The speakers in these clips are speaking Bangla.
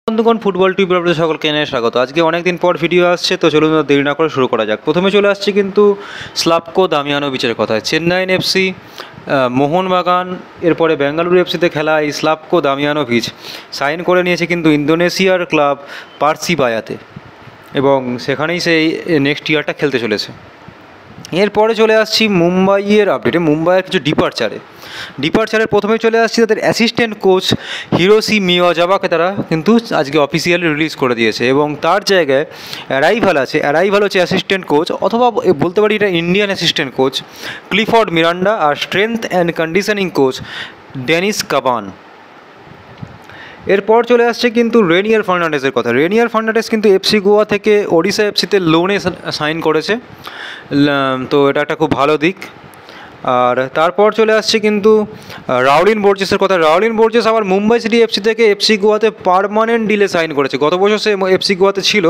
বন্ধুগণ, ফুটবল টিউবে আপনাদের সকলকে জানাই স্বাগত। আজকে অনেকদিন পর ভিডিও আসছে, তো চলুন দেরি না করে শুরু করা যাক। প্রথমে চলে আসছে কিন্তু স্লাভকো দামিয়ানোভিচের কথা। চেন্নাইন এফসি, মোহনবাগান, এরপরে বেঙ্গালুরু এফসিতে খেলা এই স্লাভকো দামিয়ানোভিচ সাইন করে নিয়েছে কিন্তু ইন্দোনেশিয়ার ক্লাব পার্সিবায়াতে, এবং সেখানেই সেই নেক্সট ইয়ারটা খেলতে চলেছে। এরপরে চলে আসছি মুম্বাইয়ের আপডেটে, মুম্বাইয়ের কিছু ডিপারচারের প্রথমে চলে আসছি তাদের অ্যাসিস্ট্যান্ট কোচ হিরোশি মিয়াজাওয়াকে তারা কিন্তু আজকে অফিসিয়ালি রিলিজ করে দিয়েছে, এবং তার জায়গায় অ্যারাইভাল হচ্ছে অ্যাসিস্ট্যান্ট কোচ, অথবা বলতে পারি এটা Indian assistant coach Clifford Miranda, আর strength and conditioning coach Dennis Kaban. এরপর চলে আসছে কিন্তু রেনিয়ার ফার্নান্ডেসের কথা। রেনিয়ার ফার্নান্ডেস কিন্তু এফসি গোয়া থেকে ওড়িশা এফসিতে লোনে সাইন করেছে, তো এটা একটা খুব ভালো দিক। আর তারপর চলে আসছে কিন্তু রাউলিন বোর্জেসের কথা। রাউলিন বোর্জেস আবার মুম্বাই সিটি এফসি থেকে এফসি গোয়াতে পার্মানেন্ট ডিলে সাইন করেছে। গত বছর সে এফসি গোয়াতে ছিল,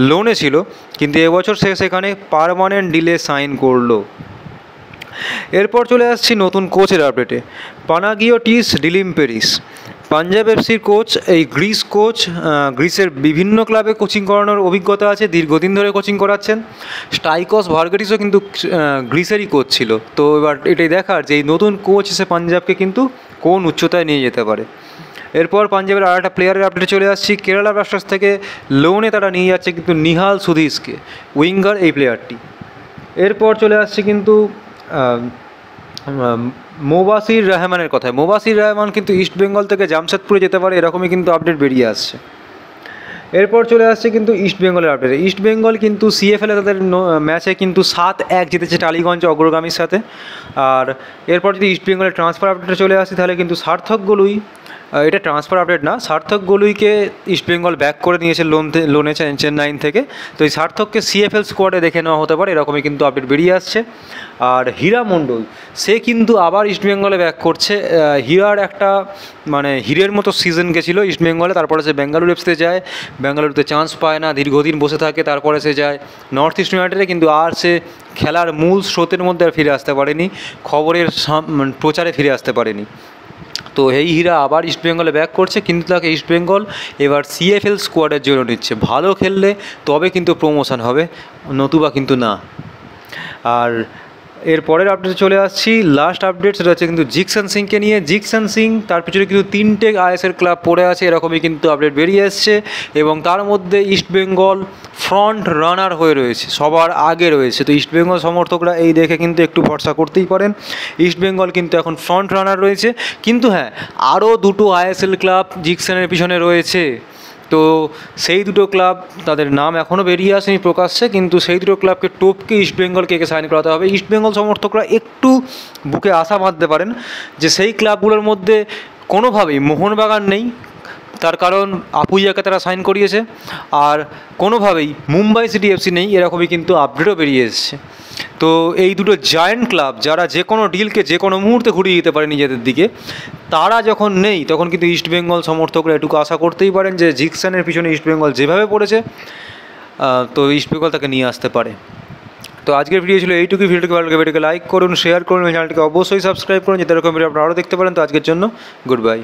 লোনে ছিল, কিন্তু এবছর সে সেখানে পার্মানেন্ট ডিলে সাইন করলো। এরপর চলে আসছি নতুন কোচের আপডেটে। পানাগিওটিস ডিলিম্পেরিস পাঞ্জাব এফসির কোচ, এই গ্রিসের বিভিন্ন ক্লাবে কোচিং করানোর অভিজ্ঞতা আছে, দীর্ঘদিন ধরে কোচিং করাচ্ছেন। স্টাইকস ভার্গেটিসও কিন্তু গ্রিসেরই কোচ ছিল। তো এবার এটাই দেখার যে এই নতুন কোচ এসে পাঞ্জাবকে কিন্তু কোন উচ্চতায় নিয়ে যেতে পারে। এরপর পাঞ্জাবের আর একটা প্লেয়ারের আপডেটে চলে আসছি। কেরালা ব্লাস্টার্স থেকে লোনে তারা নিয়ে যাচ্ছে কিন্তু নিহাল সুধীসকে, উইঙ্গার এই প্লেয়ারটি। এরপর চলে আসছে কিন্তু মোবাসির রহমানের কথায়। মোবাসির রহমান কিন্তু ইস্টবেঙ্গল থেকে জামশেদপুরে যেতে পারে, এরকমই কিন্তু আপডেট বেরিয়ে আসছে। এরপর চলে আসছে কিন্তু ইস্টবেঙ্গলের আপডেট। ইস্টবেঙ্গল কিন্তু সিএফএলে তাদের ম্যাচে কিন্তু 7-1 জিতেছে টালিগঞ্জ অগ্রগামীর সাথে। আর এরপর যদি ইস্টবেঙ্গলের ট্রান্সফার আপডেটে চলে আসি, তাহলে কিন্তু সার্থক গলুই, এটা ট্রান্সফার আপডেট না, সার্থক গলুইকে ইস্টবেঙ্গল ব্যাক করে নিয়েছে লোনে চেন্নাইন থেকে। তো এই সার্থককে সিএফএল স্কোয়াডে দেখে নেওয়া হতে পারে, এরকমই কিন্তু আপডেট বেরিয়ে আসছে। আর হীরা মণ্ডল, সে কিন্তু আবার ইস্টবেঙ্গলে ব্যাক করছে। হীরার একটা হীরের মতো সিজন গেছিলো ইস্টবেঙ্গলে, তারপরে সে বেঙ্গালুরু এফসিতে যায়, বেঙ্গালুরুতে চান্স পায় না, দীর্ঘদিন বসে থাকে, তারপরে সে যায় নর্থ ইস্ট ইউনাইটেডে, কিন্তু আর সে খেলার মূল স্রোতের মধ্যে আর ফিরে আসতে পারেনি, খবরের প্রচারে ফিরে আসতে পারেনি। তো এই হীরা আবার ইস্টবেঙ্গলে ব্যাক করছে, কিন্তু তাকে ইস্টবেঙ্গল এবার সিএফএল স্কোয়াডের জন্য নিচ্ছে। ভালো খেললে তবে কিন্তু প্রমোশন হবে, নতুবা কিন্তু না। আর এর পরের আপডেটে চলে আসছি, লাস্ট আপডেট, সেটা হচ্ছে কিন্তু জিকসন সিংকে নিয়ে। জিকসন সিং, তার পিছনে কিন্তু 3টে আইএসএল ক্লাব পড়ে আছে, এরকমই কিন্তু আপডেট বেরিয়ে এসছে, এবং তার মধ্যে ইস্টবেঙ্গল ফ্রন্ট রানার হয়ে রয়েছে, সবার আগে রয়েছে। তো ইস্টবেঙ্গল সমর্থকরা এই দেখে কিন্তু একটু ভরসা করতেই পারেন, ইস্টবেঙ্গল কিন্তু এখন ফ্রন্ট রানার রয়েছে। কিন্তু হ্যাঁ, আরও 2টো আইএসএল ক্লাব জিকসনের পিছনে রয়েছে। তো সেই দুটো ক্লাব, তাদের নাম এখনও বেরিয়ে আসেনি প্রকাশ্যে, কিন্তু সেই দুটো ক্লাবকে টপকে ইস্টবেঙ্গলকে সাইন করাতে হবে। ইস্টবেঙ্গল সমর্থকরা একটু বুকে আশা বাঁধতে পারেন যে সেই ক্লাবগুলোর মধ্যে কোনোভাবেই মোহনবাগান নেই, তার কারণ আপুইয়াকে তারা সাইন করিয়েছে, আর কোনোভাবেই মুম্বাই সিটি এফসি নেই, এরকমই কিন্তু আপডেটও বেরিয়ে এসছে। তো এই দুটো জায়ান্ট ক্লাব, যারা যে কোনো ডিলকে যে কোনো মুহূর্তে ঘুরিয়ে দিতে পারে নিজেদের দিকে, তারা যখন নেই, তখন কিন্তু ইস্টবেঙ্গল সমর্থকরা এটুকু আশা করতেই পারেন যে জিকসনের পিছনে ইস্টবেঙ্গল যেভাবে পড়েছে, তো ইস্টবেঙ্গল তাকে নিয়ে আসতে পারে। তো আজকের ভিডিও ছিল এইটুকুই। ভিডিওটিকে ভালো লাগে ভিডিওকে লাইক করুন, শেয়ার করুন, চ্যানেলটিকে অবশ্যই সাবস্ক্রাইব করুন, যাতে এরকম ভিডিও আপনারা আরও দেখতে পারেন। তো আজকের জন্য গুড বাই।